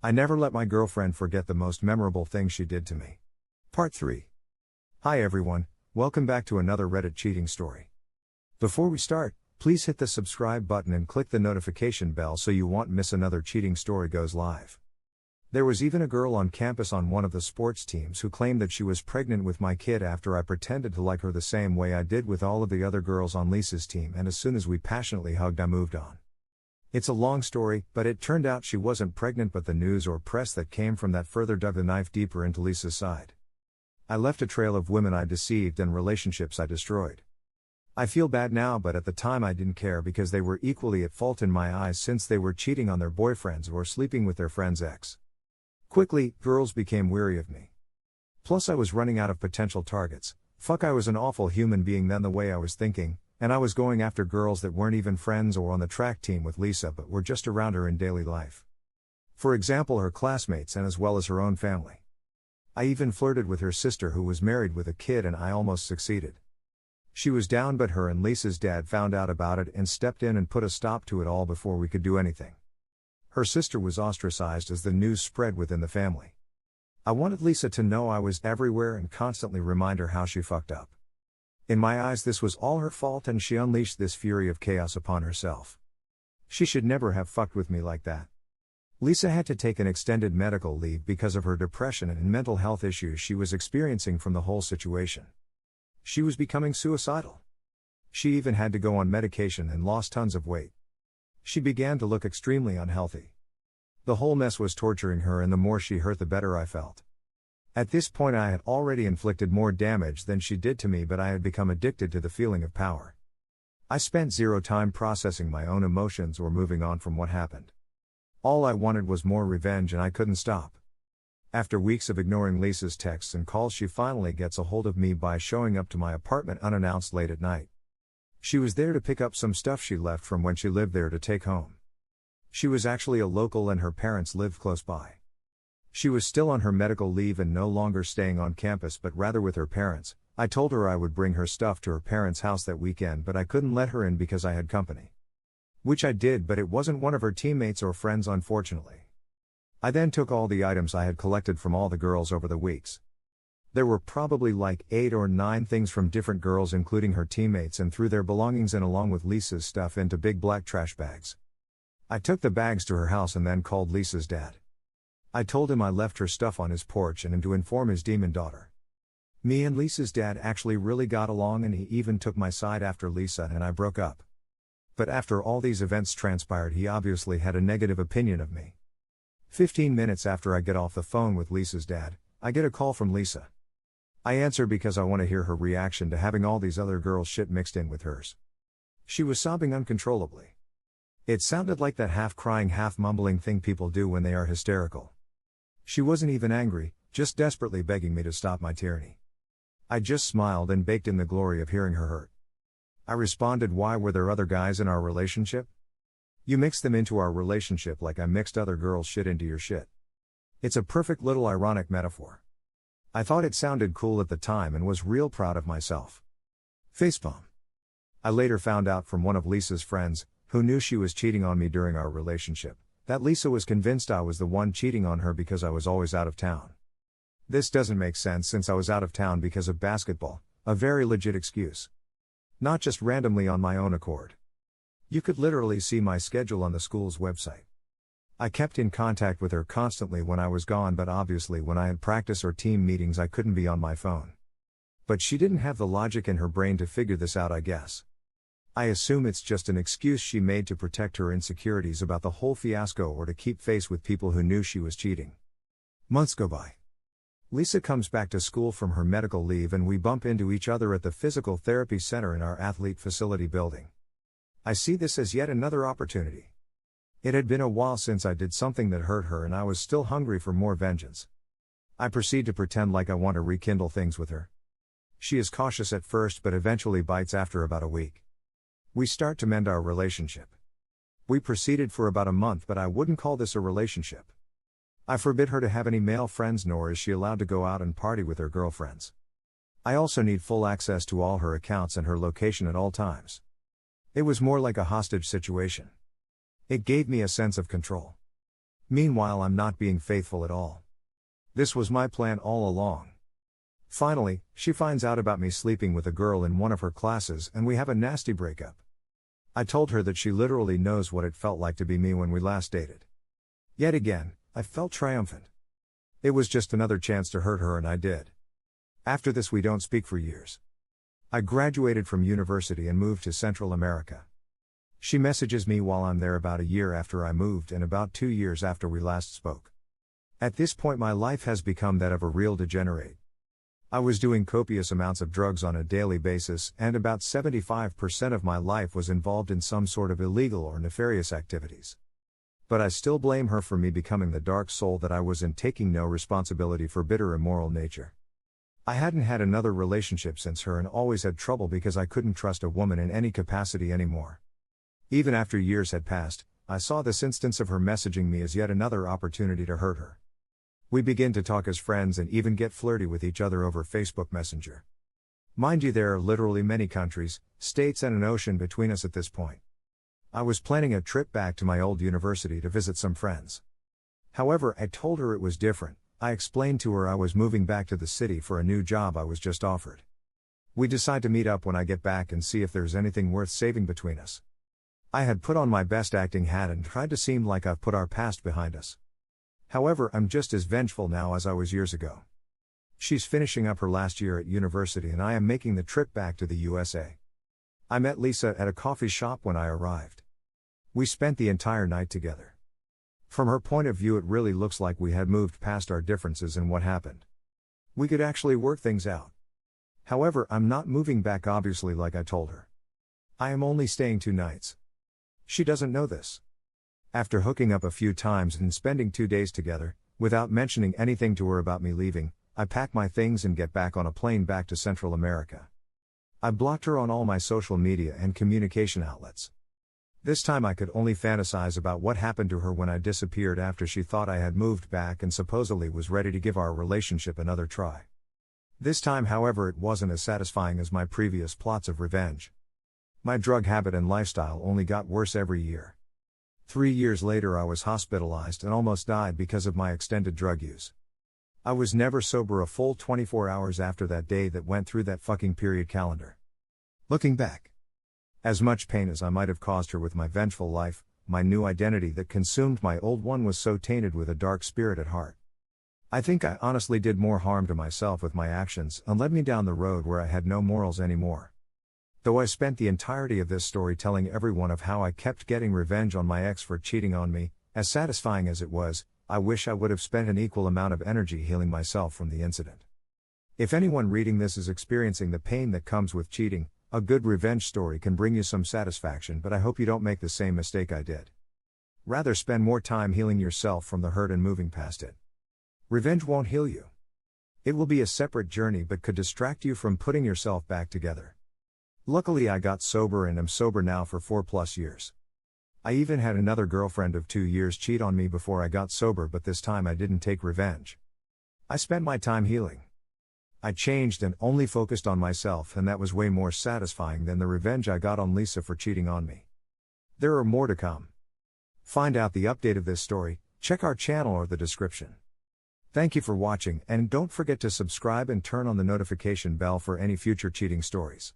I never let my girlfriend forget the most memorable thing she did to me. Part 3. Hi everyone, welcome back to another Reddit cheating story. Before we start, please hit the subscribe button and click the notification bell so you won't miss another cheating story goes live. There was even a girl on campus on one of the sports teams who claimed that she was pregnant with my kid after I pretended to like her the same way I did with all of the other girls on Lisa's team, and as soon as we passionately hugged I moved on. It's a long story, but it turned out she wasn't pregnant, but the news or press that came from that further dug the knife deeper into Lisa's side. I left a trail of women I deceived and relationships I destroyed. I feel bad now, but at the time I didn't care because they were equally at fault in my eyes since they were cheating on their boyfriends or sleeping with their friend's ex. Quickly, girls became weary of me. Plus I was running out of potential targets. I was an awful human being then the way I was thinking, and I was going after girls that weren't even friends or on the track team with Lisa but were just around her in daily life. For example, her classmates and as well as her own family. I even flirted with her sister who was married with a kid, and I almost succeeded. She was down, but her and Lisa's dad found out about it and stepped in and put a stop to it all before we could do anything. Her sister was ostracized as the news spread within the family. I wanted Lisa to know I was everywhere and constantly remind her how she fucked up. In my eyes this was all her fault, and she unleashed this fury of chaos upon herself. She should never have fucked with me like that. Lisa had to take an extended medical leave because of her depression and mental health issues she was experiencing from the whole situation. She was becoming suicidal. She even had to go on medication and lost tons of weight. She began to look extremely unhealthy. The whole mess was torturing her, and the more she hurt the better I felt. At this point I had already inflicted more damage than she did to me, but I had become addicted to the feeling of power. I spent zero time processing my own emotions or moving on from what happened. All I wanted was more revenge, and I couldn't stop. After weeks of ignoring Lisa's texts and calls, she finally gets a hold of me by showing up to my apartment unannounced late at night. She was there to pick up some stuff she left from when she lived there to take home. She was actually a local and her parents lived close by. She was still on her medical leave and no longer staying on campus but rather with her parents. I told her I would bring her stuff to her parents' house that weekend, but I couldn't let her in because I had company. Which I did, but it wasn't one of her teammates or friends, unfortunately. I then took all the items I had collected from all the girls over the weeks. There were probably like 8 or 9 things from different girls including her teammates, and threw their belongings in along with Lisa's stuff into big black trash bags. I took the bags to her house and then called Lisa's dad. I told him I left her stuff on his porch and him to inform his demon daughter. Me and Lisa's dad actually really got along, and he even took my side after Lisa and I broke up. But after all these events transpired, he obviously had a negative opinion of me. 15 minutes after I get off the phone with Lisa's dad, I get a call from Lisa. I answer because I want to hear her reaction to having all these other girls' shit mixed in with hers. She was sobbing uncontrollably. It sounded like that half-crying, half-mumbling thing people do when they are hysterical. She wasn't even angry, just desperately begging me to stop my tyranny. I just smiled and baked in the glory of hearing her hurt. I responded, "Why were there other guys in our relationship? You mixed them into our relationship like I mixed other girls' shit into your shit." It's a perfect little ironic metaphor. I thought it sounded cool at the time and was real proud of myself. Facepalm. I later found out from one of Lisa's friends, who knew she was cheating on me during our relationship, that Lisa was convinced I was the one cheating on her because I was always out of town. This doesn't make sense since I was out of town because of basketball, a very legit excuse. Not just randomly on my own accord. You could literally see my schedule on the school's website. I kept in contact with her constantly when I was gone, but obviously when I had practice or team meetings I couldn't be on my phone. But she didn't have the logic in her brain to figure this out, I guess. I assume it's just an excuse she made to protect her insecurities about the whole fiasco or to keep face with people who knew she was cheating. Months go by. Lisa comes back to school from her medical leave and we bump into each other at the physical therapy center in our athlete facility building. I see this as yet another opportunity. It had been a while since I did something that hurt her and I was still hungry for more vengeance. I proceed to pretend like I want to rekindle things with her. She is cautious at first but eventually bites after about a week. We start to mend our relationship. We proceeded for about a month, but I wouldn't call this a relationship. I forbid her to have any male friends, nor is she allowed to go out and party with her girlfriends. I also need full access to all her accounts and her location at all times. It was more like a hostage situation. It gave me a sense of control. Meanwhile, I'm not being faithful at all. This was my plan all along. Finally, she finds out about me sleeping with a girl in one of her classes and we have a nasty breakup. I told her that she literally knows what it felt like to be me when we last dated. Yet again, I felt triumphant. It was just another chance to hurt her and I did. After this we don't speak for years. I graduated from university and moved to Central America. She messages me while I'm there about a year after I moved and about 2 years after we last spoke. At this point my life has become that of a real degenerate. I was doing copious amounts of drugs on a daily basis and about 75% of my life was involved in some sort of illegal or nefarious activities. But I still blame her for me becoming the dark soul that I was and taking no responsibility for bitter immoral nature. I hadn't had another relationship since her and always had trouble because I couldn't trust a woman in any capacity anymore. Even after years had passed, I saw this instance of her messaging me as yet another opportunity to hurt her. We begin to talk as friends and even get flirty with each other over Facebook Messenger. Mind you, there are literally many countries, states and an ocean between us at this point. I was planning a trip back to my old university to visit some friends. However, I told her it was different. I explained to her I was moving back to the city for a new job I was just offered. We decide to meet up when I get back and see if there's anything worth saving between us. I had put on my best acting hat and tried to seem like I've put our past behind us. However, I'm just as vengeful now as I was years ago. She's finishing up her last year at university and I am making the trip back to the USA. I met Lisa at a coffee shop when I arrived. We spent the entire night together. From her point of view, it really looks like we had moved past our differences and what happened. We could actually work things out. However, I'm not moving back obviously like I told her. I am only staying 2 nights. She doesn't know this. After hooking up a few times and spending 2 days together, without mentioning anything to her about me leaving, I pack my things and get back on a plane back to Central America. I blocked her on all my social media and communication outlets. This time I could only fantasize about what happened to her when I disappeared after she thought I had moved back and supposedly was ready to give our relationship another try. This time, however, it wasn't as satisfying as my previous plots of revenge. My drug habit and lifestyle only got worse every year. 3 years later I was hospitalized and almost died because of my extended drug use. I was never sober a full 24 hours after that day that went through that fucking period calendar. Looking back, as much pain as I might have caused her with my vengeful life, my new identity that consumed my old one was so tainted with a dark spirit at heart. I think I honestly did more harm to myself with my actions and led me down the road where I had no morals anymore. Though I spent the entirety of this story telling everyone of how I kept getting revenge on my ex for cheating on me, as satisfying as it was, I wish I would have spent an equal amount of energy healing myself from the incident. If anyone reading this is experiencing the pain that comes with cheating, a good revenge story can bring you some satisfaction, but I hope you don't make the same mistake I did. Rather spend more time healing yourself from the hurt and moving past it. Revenge won't heal you. It will be a separate journey but could distract you from putting yourself back together. Luckily I got sober and am sober now for 4+ years. I even had another girlfriend of 2 years cheat on me before I got sober, but this time I didn't take revenge. I spent my time healing. I changed and only focused on myself, and that was way more satisfying than the revenge I got on Lisa for cheating on me. There are more to come. Find out the update of this story, check our channel or the description. Thank you for watching, and don't forget to subscribe and turn on the notification bell for any future cheating stories.